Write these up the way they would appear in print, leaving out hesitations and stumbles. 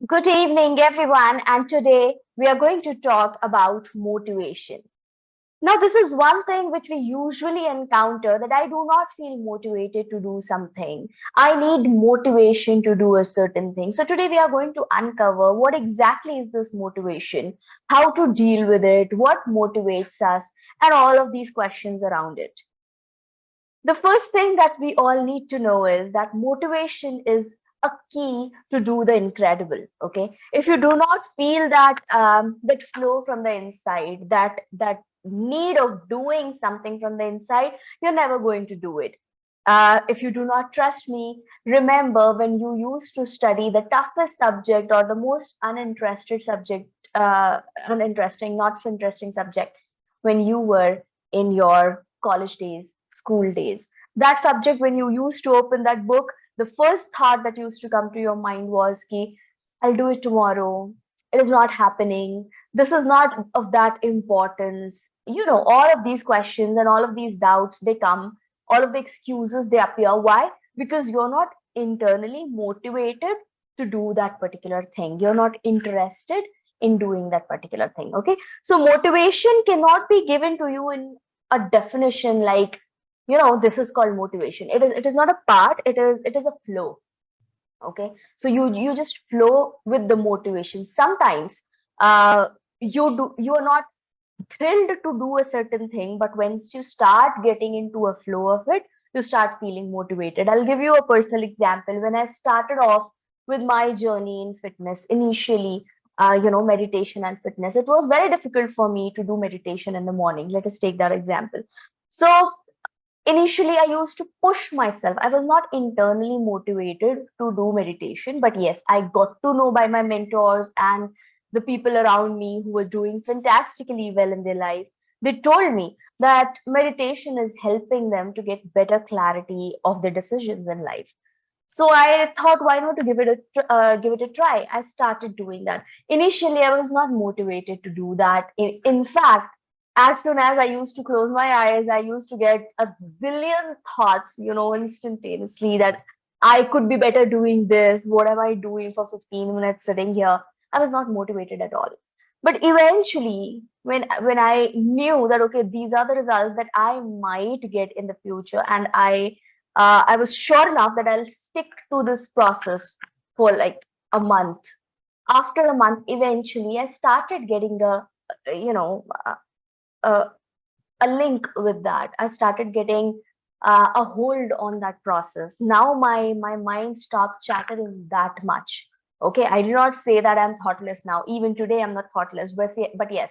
Good evening, everyone, and today we are going to talk about motivation. Now, this is one thing which we usually encounter that I do not feel motivated to do something. I need motivation to do a certain thing. So, today we are going to uncover what exactly is this motivation, how to deal with it, what motivates us, and all of these questions around it. The first thing that we all need to know is that motivation is a key to do the incredible. Okay, if you do not feel that flow from the inside, that need of doing something from the inside, you're never going to do it. If you do not trust me, remember when you used to study the toughest subject or the most uninterested subject, uninteresting, not so interesting subject, when you were in your college days, school days. That subject, when you used to open that book, the first thought that used to come to your mind was, ki, I'll do it tomorrow. It is not happening. This is not of that importance. All of these questions and all of these doubts, they come, all of the excuses, they appear. Why? Because you're not internally motivated to do that particular thing. You're not interested in doing that particular thing. Okay. So motivation cannot be given to you in a definition like, this is called motivation. It is not a part, it is a flow. Okay, so you just flow with the motivation. Sometimes uh you are not thrilled to do a certain thing, but once you start getting into a flow of it, you start feeling motivated. I'll give you a personal example. When I started off with my journey in fitness initially, meditation and fitness, it was very difficult for me to do meditation in the morning. Let us take that example. So initially, I used to push myself. I was not internally motivated to do meditation, but yes, I got to know by my mentors and the people around me who were doing fantastically well in their life. They told me that meditation is helping them to get better clarity of their decisions in life. So I thought, why not to give it a try? I started doing that. Initially, I was not motivated to do that. In fact, as soon as I used to close my eyes, I used to get a zillion thoughts, instantaneously that I could be better doing this. What am I doing for 15 minutes sitting here? I was not motivated at all. But eventually, when I knew that okay, these are the results that I might get in the future, and I was sure enough that I'll stick to this process for like a month. After a month, eventually, I started getting you know, a, a link with that. I started getting a hold on that process. Now my mind stopped chattering that much. Okay, I do not say that I'm thoughtless now. Even today, I'm not thoughtless, but yes,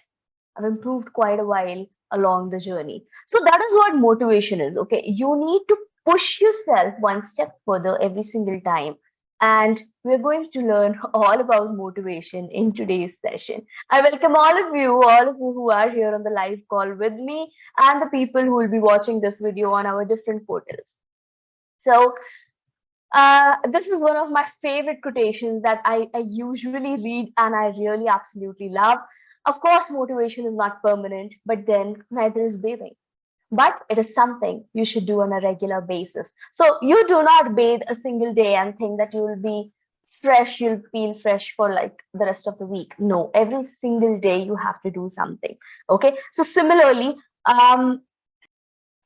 I've improved quite a while along the journey. So that is what motivation is. Okay, you need to push yourself one step further every single time. And we're going to learn all about motivation in today's session. I welcome all of you who are here on the live call with me, and the people who will be watching this video on our different portals. So, this is one of my favorite quotations that I usually read and I really absolutely love. Of course, motivation is not permanent, but then neither is bathing. But it is something you should do on a regular basis. So you do not bathe a single day and think that you will be fresh, you'll feel fresh for like the rest of the week. No, every single day you have to do something. Okay. So similarly,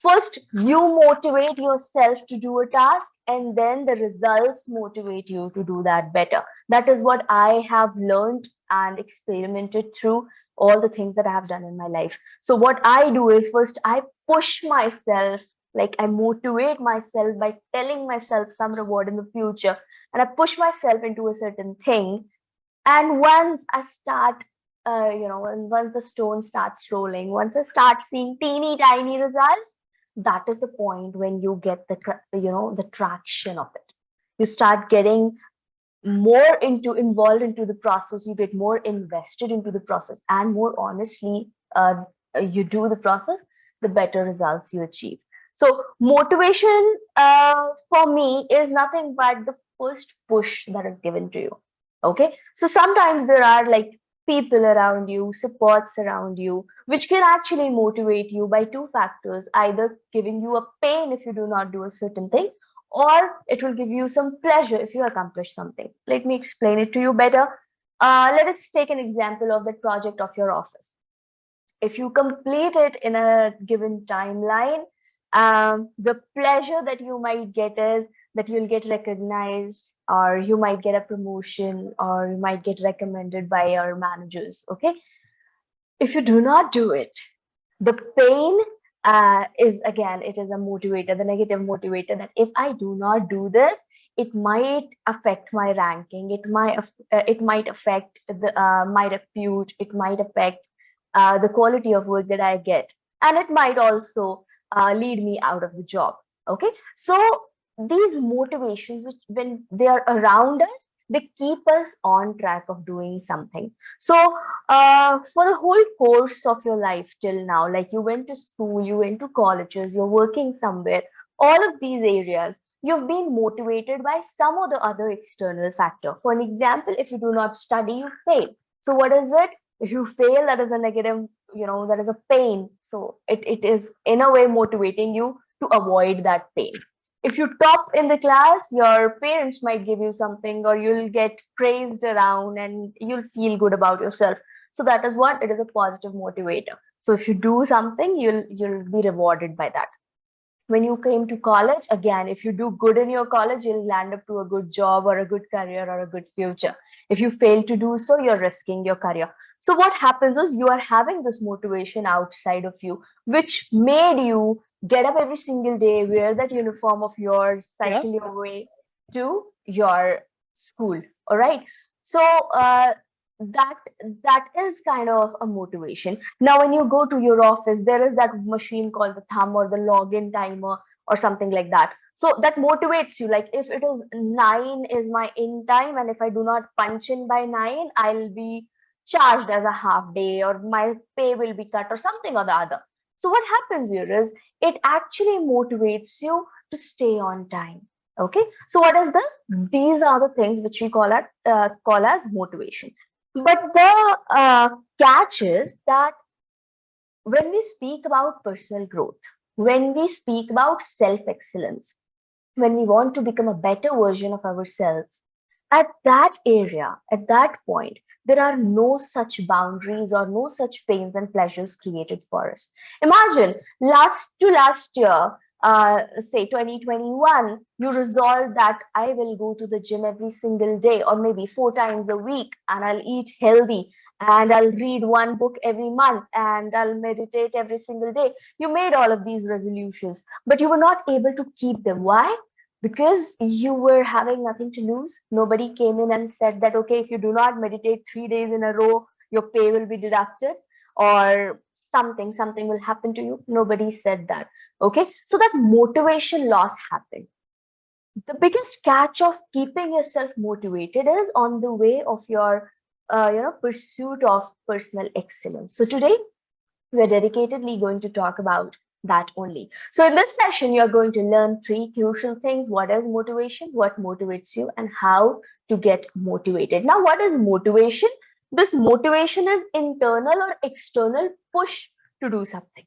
first you motivate yourself to do a task, and then the results motivate you to do that better. That is what I have learned and experimented through all the things that I have done in my life. So what I do is first I push myself, like I motivate myself by telling myself some reward in the future, and I push myself into a certain thing. And once I start, once the stone starts rolling, once I start seeing teeny tiny results, that is the point when you get the traction of it. You start getting more into involved into the process. You get more invested into the process, and more honestly, you do the process, the better results you achieve. So motivation, for me, is nothing but the first push that is given to you. Okay, so sometimes there are like people around you, supports around you, which can actually motivate you by two factors: either giving you a pain if you do not do a certain thing, or it will give you some pleasure if you accomplish something. Let me explain it to you better. Let us take an example of the project of your office. If you complete it in a given timeline, the pleasure that you might get is that you'll get recognized, or you might get a promotion, or you might get recommended by your managers. Okay. If you do not do it, the pain is, again, it is a motivator, the negative motivator, that if I do not do this, it might affect my ranking, it might affect my repute, it might affect the quality of work that I get, and it might also lead me out of the job. Okay, so these motivations, which when they are around us, they keep us on track of doing something. So for the whole course of your life till now, like you went to school, you went to colleges, you're working somewhere, all of these areas, you've been motivated by some or the other external factor. For an example, if you do not study, you fail. So what is it? If you fail, that is a negative, that is a pain. So it is in a way motivating you to avoid that pain. If you top in the class, your parents might give you something, or you'll get praised around and you'll feel good about yourself. So that is what it is, a positive motivator. So if you do something, you'll be rewarded by that. When you came to college, again, if you do good in your college, you'll land up to a good job or a good career or a good future. If you fail to do so, you're risking your career. So what happens is you are having this motivation outside of you, which made you get up every single day, wear that uniform of yours, Yeah. cycle your way to your school. All right. So that that is kind of a motivation. Now, when you go to your office, there is that machine called the thumb or the login timer or something like that. So that motivates you. Like if it is 9 is my in time, and if I do not punch in by 9, I'll be charged as a half day, or my pay will be cut, or something or the other. So what happens here is it actually motivates you to stay on time. Okay. So what is this? These are the things which we call as motivation. But the catch is that when we speak about personal growth, when we speak about self excellence, when we want to become a better version of ourselves, at that area, at that point, there are no such boundaries or no such pains and pleasures created for us. Imagine last year, say 2021, you resolve that I will go to the gym every single day, or maybe 4 times a week, and I'll eat healthy, and I'll read one book every month, and I'll meditate every single day. You made all of these resolutions, but you were not able to keep them. Why? Because you were having nothing to lose. Nobody came in and said that, okay, if you do not meditate 3 days in a row, your pay will be deducted, or something will happen to you. Nobody said that. Okay. So that motivation loss happened. The biggest catch of keeping yourself motivated is on the way of your, pursuit of personal excellence. So today, we're dedicatedly going to talk about that only. So, in this session, you're going to learn three crucial things: what is motivation, what motivates you, and how to get motivated. Now, what is motivation? This motivation is internal or external push to do something.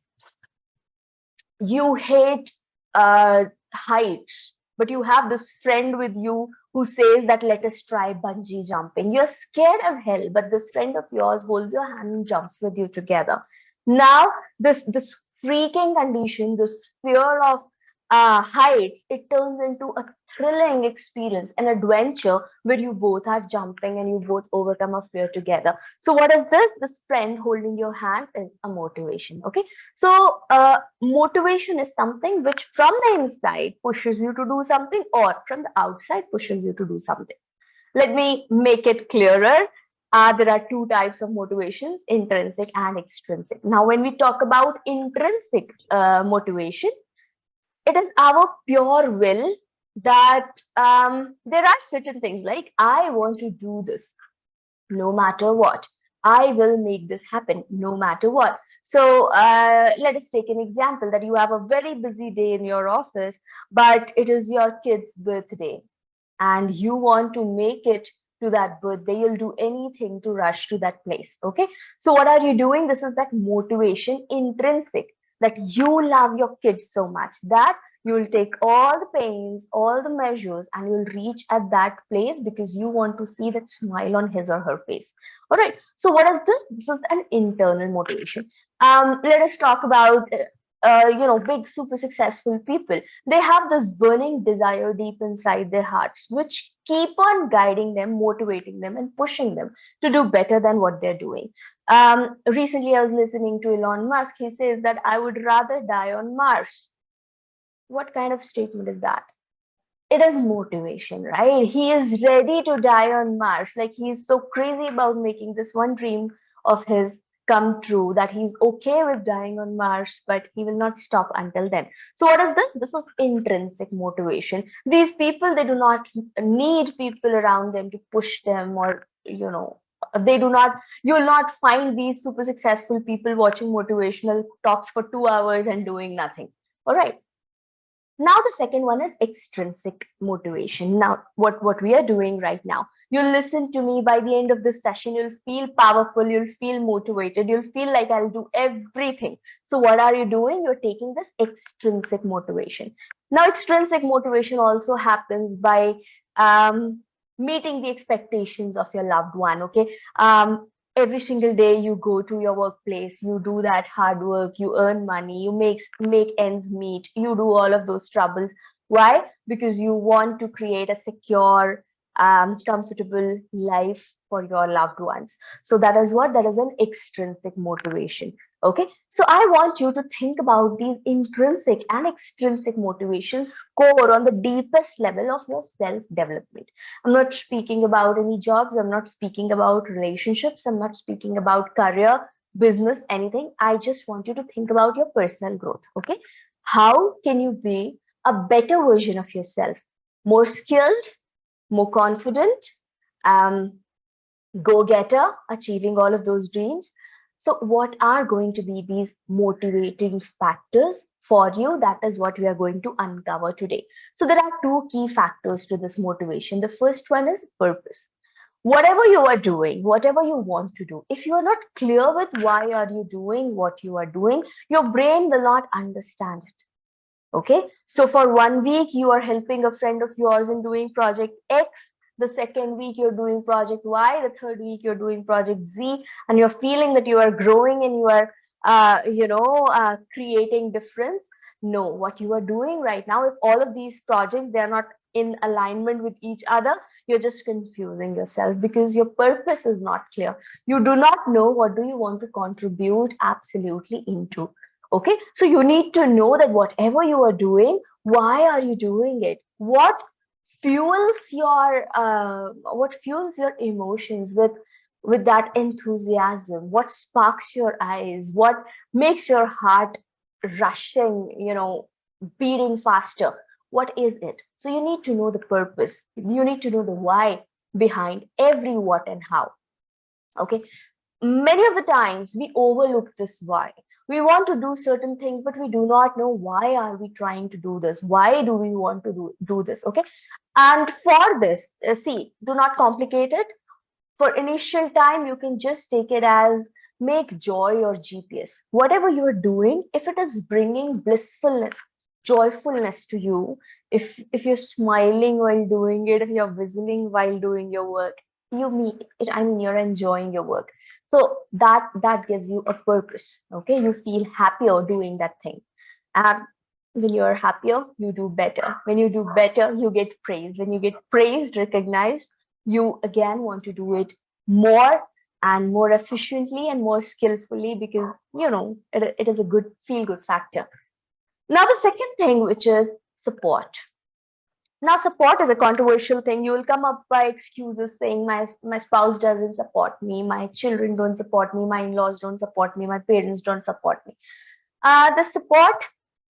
You hate heights, but you have this friend with you who says that let us try bungee jumping. You're scared of hell, but this friend of yours holds your hand and jumps with you together. Now, this freaking condition, this fear of heights, it turns into a thrilling experience, an adventure where you both are jumping and you both overcome a fear together. So, what is this? This friend holding your hand is a motivation. Okay. So, motivation is something which from the inside pushes you to do something, or from the outside pushes you to do something. Let me make it clearer. There are two types of motivations: intrinsic and extrinsic. Now, when we talk about intrinsic motivation, it is our pure will that there are certain things like I want to do this no matter what. I will make this happen no matter what. So let us take an example that you have a very busy day in your office, but it is your kid's birthday and you want to make it to that birthday. You'll do anything to rush to that place. Okay. So what are you doing? This is that motivation intrinsic, that you love your kids so much that You'll take all the pains, all the measures, and you'll reach at that place because you want to see that smile on his or her face. All right. So what is this? This is an internal motivation. Let us talk about big super successful people. They have this burning desire deep inside their hearts, which keep on guiding them, motivating them, and pushing them to do better than what they're doing. Recently, I was listening to Elon Musk. He says that I would rather die on Mars. What kind of statement is that? It is motivation, right? He is ready to die on Mars. Like he's so crazy about making this one dream of his come true that he's okay with dying on Mars, but he will not stop until then. So what is this? This is intrinsic motivation. These people, they do not need people around them to push them, or they do not, you will not find these super successful people watching motivational talks for 2 hours and doing nothing. All right. Now the second one is extrinsic motivation. Now what we are doing right now, you'll listen to me. By the end of this session, you'll feel powerful, you'll feel motivated, you'll feel like I'll do everything. So what are you doing? You're taking this extrinsic motivation. Now extrinsic motivation also happens by um, meeting the expectations of your loved one. Okay. Every single day you go to your workplace, you do that hard work, you earn money, you make ends meet, you do all of those troubles. Why? Because you want to create a secure, comfortable life for your loved ones. So that is what, that is an extrinsic motivation. Okay, so I want you to think about these intrinsic and extrinsic motivations score on the deepest level of your self development. I'm not speaking about any jobs. I'm not speaking about relationships. I'm not speaking about career, business, anything. I just want you to think about your personal growth. Okay. How can you be a better version of yourself? More skilled, more confident, um, go getter, achieving all of those dreams. So, what are going to be these motivating factors for you? That is what we are going to uncover today. So, there are two key factors to this motivation. The first one is purpose. Whatever you are doing, whatever you want to do, if you are not clear with why are you doing what you are doing, your brain will not understand it. Okay, so for 1 week you are helping a friend of yours in doing project X, the second week you're doing project Y, the third week you're doing project Z, and you're feeling that you are growing and you are creating difference. No, what you are doing right now, if all of these projects, they're not in alignment with each other, you're just confusing yourself because your purpose is not clear. You do not know what do you want to contribute absolutely into. Okay, so you need to know that whatever you are doing, why are you doing it? What fuels your emotions with that enthusiasm? What sparks your eyes? What makes your heart rushing, beating faster? What is it? So you need to know the purpose. You need to know the why behind every what and how. Okay, many of the times we overlook this why. We want to do certain things, but we do not know why are we trying to do this? Why do we want to do this? Okay, and for this, see, do not complicate it. For initial time, you can just take it as make joy your GPS. Whatever you're doing, if it is bringing blissfulness, joyfulness to you, if you're smiling while doing it, if you're whistling while doing your work, you meet it. I mean, you're enjoying your work. So that gives you a purpose. Okay, you feel happier doing that thing. And when you're happier, you do better. When you do better, you get praised. When you get praised, recognized, you again want to do it more and more efficiently and more skillfully because it is a good feel good factor. Now the second thing, which is support. Now support is a controversial thing. You will come up by excuses saying my spouse doesn't support me, my children don't support me, my in-laws don't support me, my parents don't support me. The support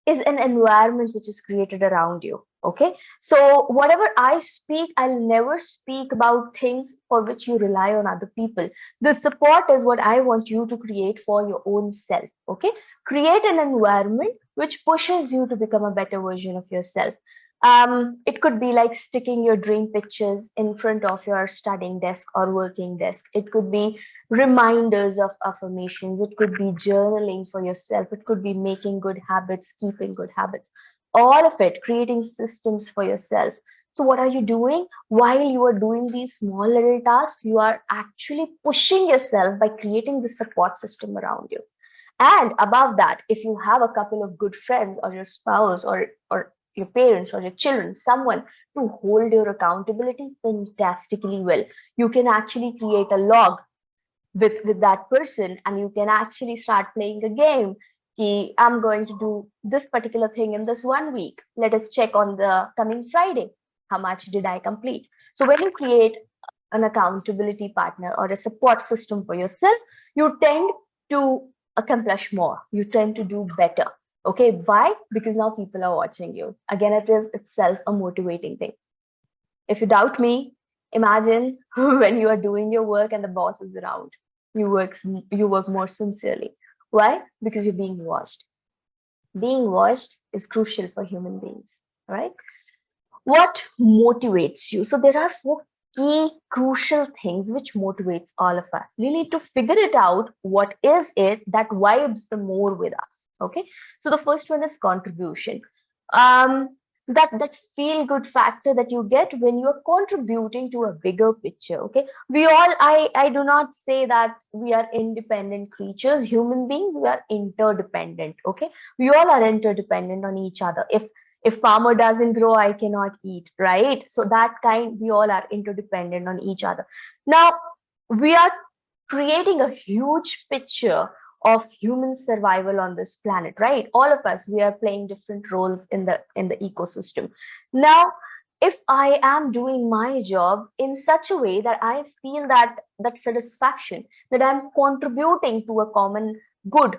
is an environment which is created around you. Okay, so whatever I speak, I'll never speak about things for which you rely on other people. The support is what I want you to create for your own self. Okay, create an environment which pushes you to become a better version of yourself. It could be like sticking your dream pictures in front of your studying desk or working desk. It could be reminders of affirmations. It could be journaling for yourself. It could be making good habits, keeping good habits. all of it, creating systems for yourself. So what are you doing? While you are doing these small little tasks, you are actually pushing yourself by creating the support system around you. And above that, if you have a couple of good friends or your spouse or your parents or your children, someone to hold your accountability fantastically well, you can actually create a log with that person, and you can actually start playing a game. Ki, I'm going to do this particular thing in this 1 week. Let us check on the coming Friday. How much did I complete? So when you create an accountability partner or a support system for yourself, you tend to accomplish more. You tend to do better. Okay, why? Because now people are watching you. Again, it is itself a motivating thing. If you doubt me, imagine when you are doing your work and the boss is around. You work more sincerely. Why? Because you're being watched. Being watched is crucial for human beings, right? What motivates you? So there are four key crucial things which motivates all of us. We need to figure it out. What is it that vibes the more with us? Okay. So the first one is contribution. Um, that feel good factor that you get when you are contributing to a bigger picture. Okay. We all, I do not say that we are independent creatures. Human beings, we are interdependent. Okay. We all are interdependent on each other. If farmer doesn't grow, I cannot eat, right? So that kind, we all are interdependent on each other. Now we are creating a huge picture of human survival on this planet, right? All of us, we are playing different roles in the ecosystem. Now if I am doing my job in such a way that I feel that satisfaction, that I'm contributing to a common good,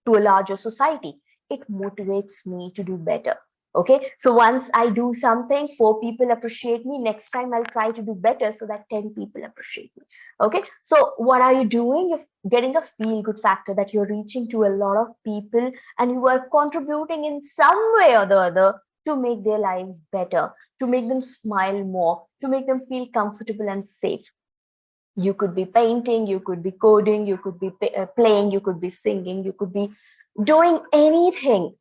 to a larger society, it motivates me to do better. Okay, so once I do something, 4 people appreciate me, next time I'll try to do better so that 10 people appreciate me. Okay, so what are you doing? You're getting a feel good factor that you're reaching to a lot of people, and you are contributing in some way or the other to make their lives better, to make them smile more, to make them feel comfortable and safe. You could be painting, you could be coding, you could be playing, you could be singing, you could be doing anything.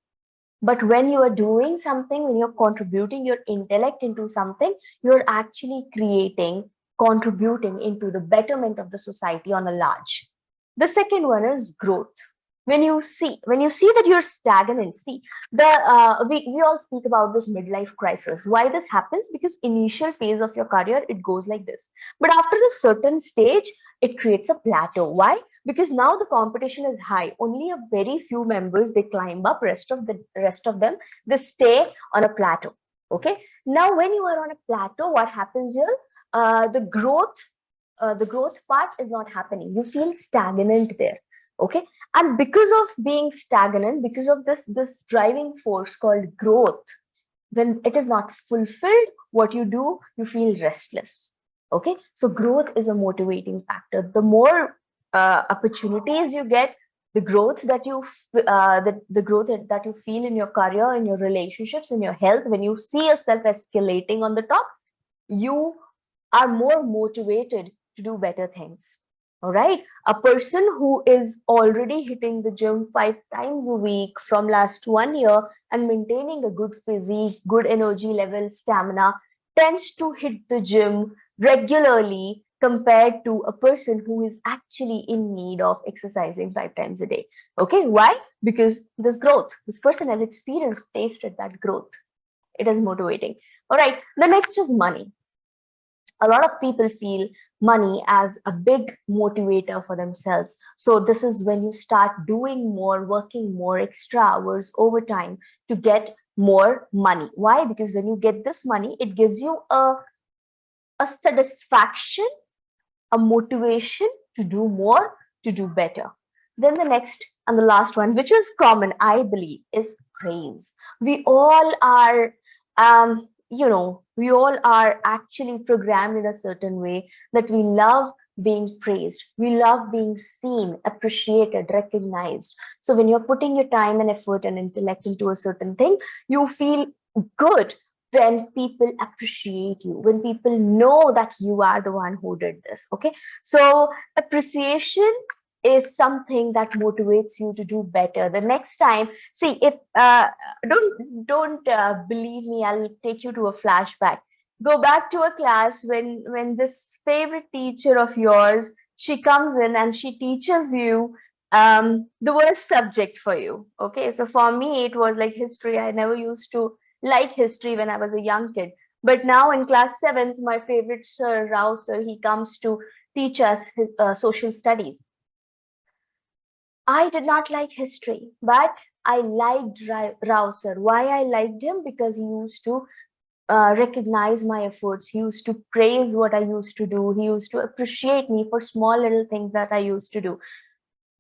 But when you are doing something, when you're contributing your intellect into something, you're actually creating, contributing into the betterment of the society on a large. The second one is growth. When you see that you're stagnant, see, we all speak about this midlife crisis. Why this happens? Because initial phase of your career, it goes like this, but after a certain stage, it creates a plateau. Why? Because now the competition is high. Only a very few members, they climb up. Rest of them, they stay on a plateau. Okay. Now when you are on a plateau, what happens here? The growth part is not happening. You feel stagnant there. Okay. And because of being stagnant, because of this driving force called growth, when it is not fulfilled, what you do, you feel restless. Okay, so growth is a motivating factor. The more opportunities you get, the growth that the growth that you feel in your career, in your relationships, in your health, when you see yourself escalating on the top, you are more motivated to do better things. All right. A person who is already hitting the gym 5 times a week from last 1 year and maintaining a good physique, good energy level, stamina, tends to hit the gym regularly compared to a person who is actually in need of exercising 5 times a day. Okay. Why? Because this growth, this person has experienced, tasted that growth. It is motivating. All right. The next is money. A lot of people feel money as a big motivator for themselves. So this is when you start doing more, working more, extra hours, overtime to get more money. Why? Because when you get this money, it gives you a satisfaction, a motivation to do more, to do better. Then the next and the last one, which is common, I believe, is praise. We all are, we all are actually programmed in a certain way that we love being praised. We love being seen, appreciated, recognized. So when you're putting your time and effort and intellect into a certain thing, you feel good when people appreciate you, when people know that you are the one who did this. Okay, so appreciation is something that motivates you to do better the next time. See, if don't believe me, I'll take you to a flashback. Go back to a class when this favorite teacher of yours, she comes in and she teaches you the worst subject for you. Okay, so for me it was like history. I never used to like history when I was a young kid, but now in class 7th, my favorite sir, Rao sir, he comes to teach us his, social studies. I did not like history, but I liked Rao sir. Why I liked him? Because he used to recognize my efforts. He used to praise what I used to do. He used to appreciate me for small little things that I used to do,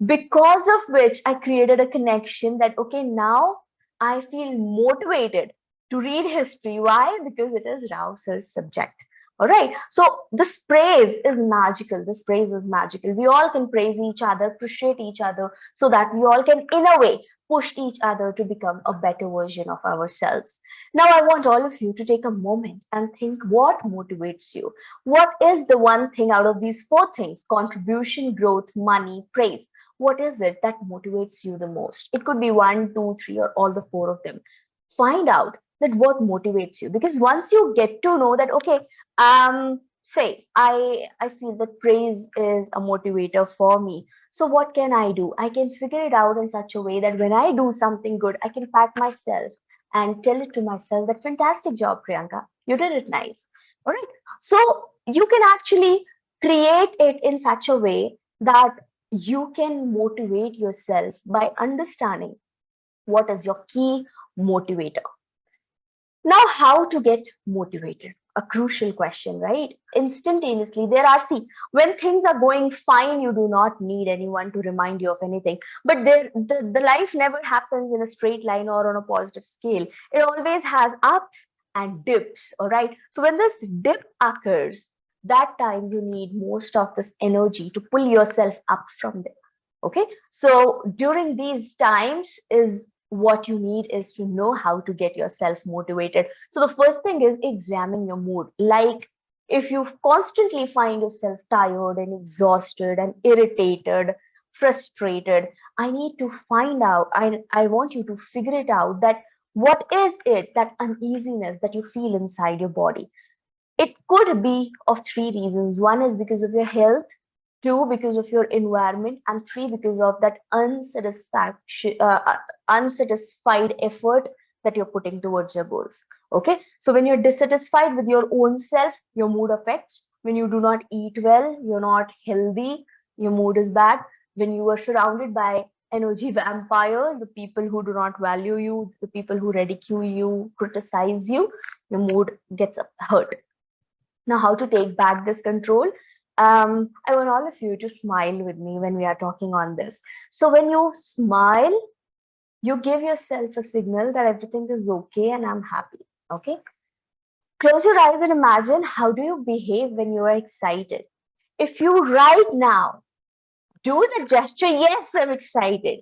because of which I created a connection that, okay, now I feel motivated to read history. Why? Because it is Rauser's subject. All right. So this praise is magical. This praise is magical. We all can praise each other, appreciate each other, so that we all can, in a way, push each other to become a better version of ourselves. Now, I want all of you to take a moment and think what motivates you. What is the one thing out of these four things: contribution, growth, money, praise? What is it that motivates you the most? It could be one, two, three, or all the four of them. Find out that what motivates you, because once you get to know that, okay, say I feel that praise is a motivator for me. So what can I do? I can figure it out in such a way that when I do something good, I can pat myself and tell it to myself that fantastic job, Priyanka. You did it nice. All right. So you can actually create it in such a way that you can motivate yourself by understanding what is your key motivator. Now, how to get motivated? A crucial question, right? Instantaneously, there are, see, when things are going fine, you do not need anyone to remind you of anything. But the life never happens in a straight line or on a positive scale. It always has ups and dips, all right? So when this dip occurs, that time you need most of this energy to pull yourself up from there. Okay, so during these times is what you need is to know how to get yourself motivated. So the first thing is examine your mood. Like if you constantly find yourself tired and exhausted and irritated, frustrated, I need to find out, I want you to figure it out that what is it, that uneasiness that you feel inside your body. It could be of three reasons. One is because of your health, two because of your environment, and three because of that unsatisfied effort that you're putting towards your goals. Okay, so when you're dissatisfied with your own self, your mood affects. When you do not eat well, you're not healthy, your mood is bad. When you are surrounded by energy vampires, the people who do not value you, the people who ridicule you, criticize you, your mood gets hurt. Now, how to take back this control? I want all of you to smile with me when we are talking on this. So, when you smile, you give yourself a signal that everything is okay and I'm happy. Okay. Close your eyes and imagine how do you behave when you are excited. If you right now do the gesture, yes, I'm excited,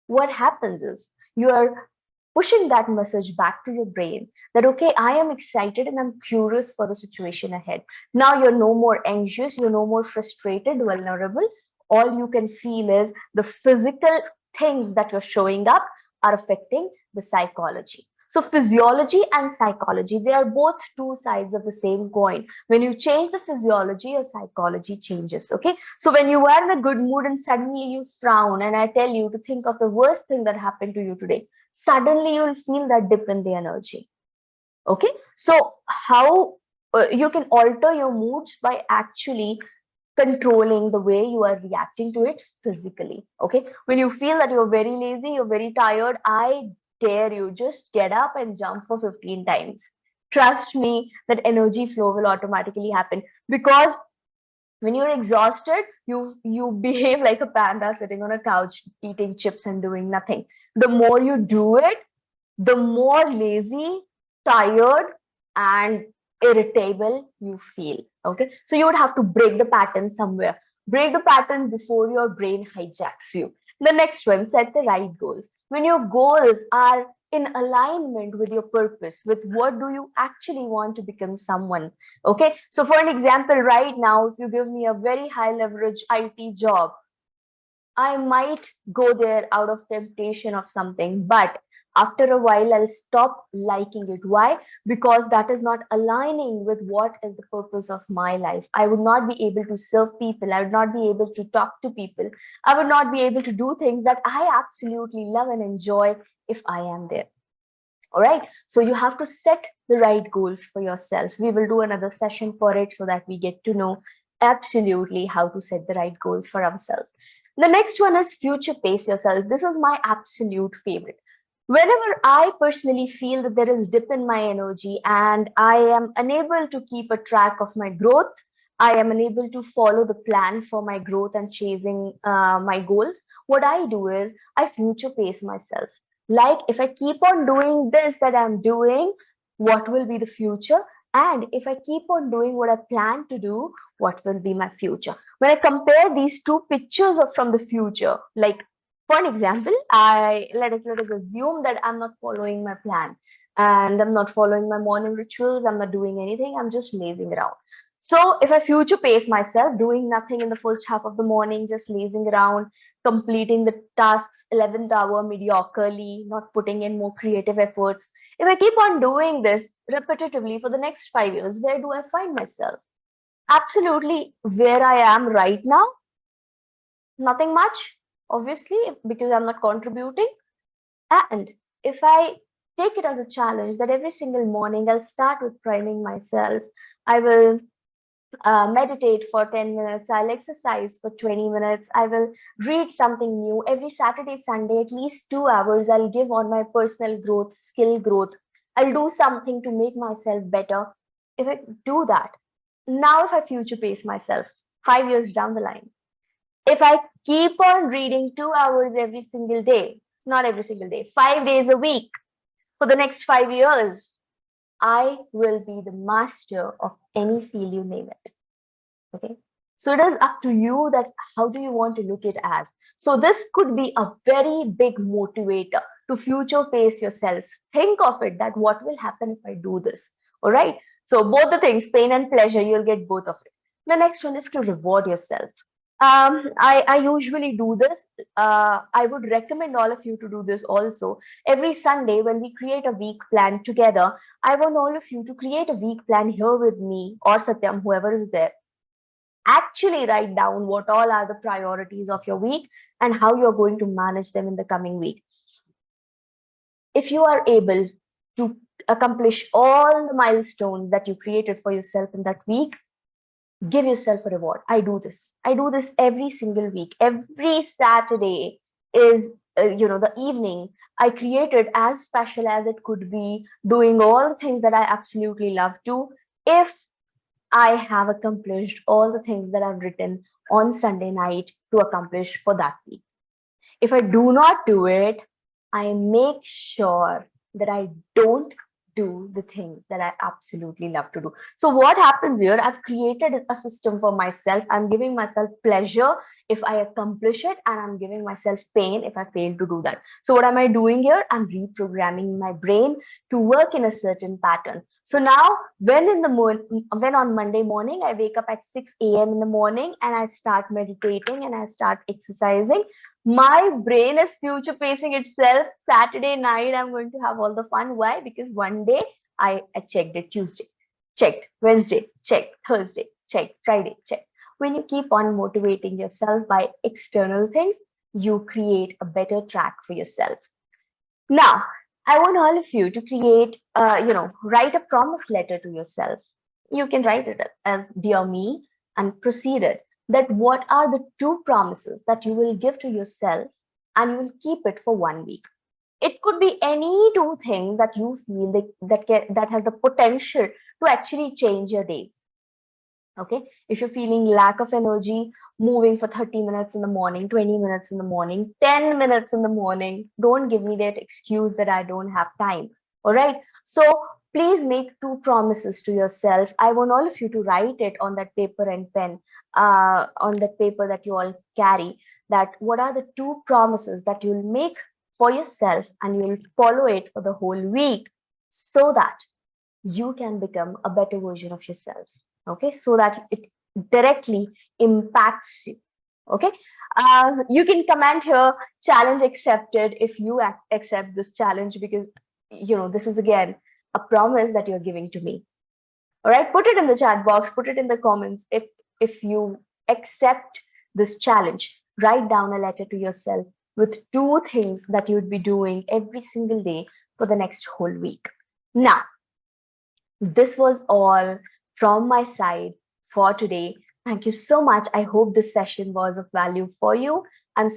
what happens is you are pushing that message back to your brain that, okay, I am excited and I'm curious for the situation ahead. Now you're no more anxious, you're no more frustrated, vulnerable. All you can feel is the physical things that you're showing up are affecting the psychology. So physiology and psychology, they are both two sides of the same coin. When you change the physiology, your psychology changes. Okay. So when you are in a good mood and suddenly you frown, and I tell you to think of the worst thing that happened to you today, suddenly you'll feel that dip in the energy. Okay. So how you can alter your moods by actually controlling the way you are reacting to it physically. Okay. When you feel that you're very lazy, you're very tired, I dare you, just get up and jump for 15 times. Trust me, that energy flow will automatically happen, because when you're exhausted, you behave like a panda sitting on a couch eating chips and doing nothing. The more you do it, the more lazy, tired, and irritable you feel. Okay, so you would have to break the pattern somewhere. Break the pattern before your brain hijacks you. The next one, set the right goals. When your goals are in alignment with your purpose, with what do you actually want to become someone. Okay, so for an example, right now, if you give me a very high leverage IT job, I might go there out of temptation of something, but after a while, I'll stop liking it. Why? Because that is not aligning with what is the purpose of my life. I would not be able to serve people. I would not be able to talk to people. I would not be able to do things that I absolutely love and enjoy if I am there. All right. So you have to set the right goals for yourself. We will do another session for it so that we get to know absolutely how to set the right goals for ourselves. The next one is future pace yourself. This is my absolute favorite. Whenever I personally feel that there is dip in my energy and I am unable to keep a track of my growth, I am unable to follow the plan for my growth and chasing my goals, what I do is I future pace myself. Like if I keep on doing this that I'm doing, what will be the future? And if I keep on doing what I plan to do, what will be my future? When I compare these two pictures of from the future, like for an example, I let us assume that I'm not following my plan and I'm not following my morning rituals, I'm not doing anything, I'm just lazing around. So if I future pace myself, doing nothing in the first half of the morning, just lazing around, completing the tasks 11th hour mediocrely, not putting in more creative efforts. If I keep on doing this repetitively for the next 5 years, where do I find myself? Absolutely where I am right now, nothing much, obviously, because I'm not contributing. And if I take it as a challenge that every single morning I'll start with priming myself, I will meditate for 10 minutes, I'll exercise for 20 minutes, I will read something new. Every Saturday, Sunday, at least 2 hours, I'll give on my personal growth, skill growth. I'll do something to make myself better. If I do that, now if I future pace myself 5 years down the line, if I keep on reading 2 hours every single day, not every single day, 5 days a week for the next 5 years, I will be the master of any field you name it. Okay. So it is up to you that how do you want to look it as. So this could be a very big motivator to future pace yourself. Think of it that what will happen if I do this. All right. So both the things, pain and pleasure, you'll get both of it. The next one is to reward yourself. I usually do this. I would recommend all of you to do this also. Every Sunday, when we create a week plan together, I want all of you to create a week plan here with me or Satyam, whoever is there. Actually write down what all are the priorities of your week and how you're going to manage them in the coming week. If you are able to accomplish all the milestones that you created for yourself in that week, give yourself a reward. I do this every single week. Every Saturday is the evening. I create it as special as it could be, doing all the things that I absolutely love to. If I have accomplished all the things that I've written on Sunday night to accomplish for that week. If I do not do it, I make sure that I don't do the things that I absolutely love to do. So, what happens here? I've created a system for myself. I'm giving myself pleasure if I accomplish it, and I'm giving myself pain if I fail to do that. So, what am I doing here? I'm reprogramming my brain to work in a certain pattern. So now, when on Monday morning I wake up at 6 a.m. in the morning and I start meditating and I start exercising, my brain is future facing itself. Saturday night, I'm going to have all the fun. Why? Because one day I checked it Tuesday, checked Wednesday, checked Thursday, checked Friday, checked. When you keep on motivating yourself by external things, you create a better track for yourself. Now, I want all of you to create, write a promise letter to yourself. You can write it as Dear Me and proceed it. That what are the two promises that you will give to yourself and you will keep it for 1 week. It could be any two things that you feel that has the potential to actually change your day. Okay. If you're feeling lack of energy, moving for 30 minutes in the morning, 20 minutes in the morning, 10 minutes in the morning, don't give me that excuse that I don't have time. All right. So please make two promises to yourself. I want all of you to write it on that paper and pen, on that paper that you all carry. That what are the two promises that you'll make for yourself and you'll follow it for the whole week so that you can become a better version of yourself. Okay, so that it directly impacts you. Okay. You can comment here, challenge accepted, if you accept this challenge, because this is again a promise that you're giving to me. All right, put it in the chat box, put it in the comments if you accept this challenge. Write down a letter to yourself with two things that you'd be doing every single day for the next whole week. Now, this was all from my side for today. Thank you so much. I hope this session was of value for you. I'm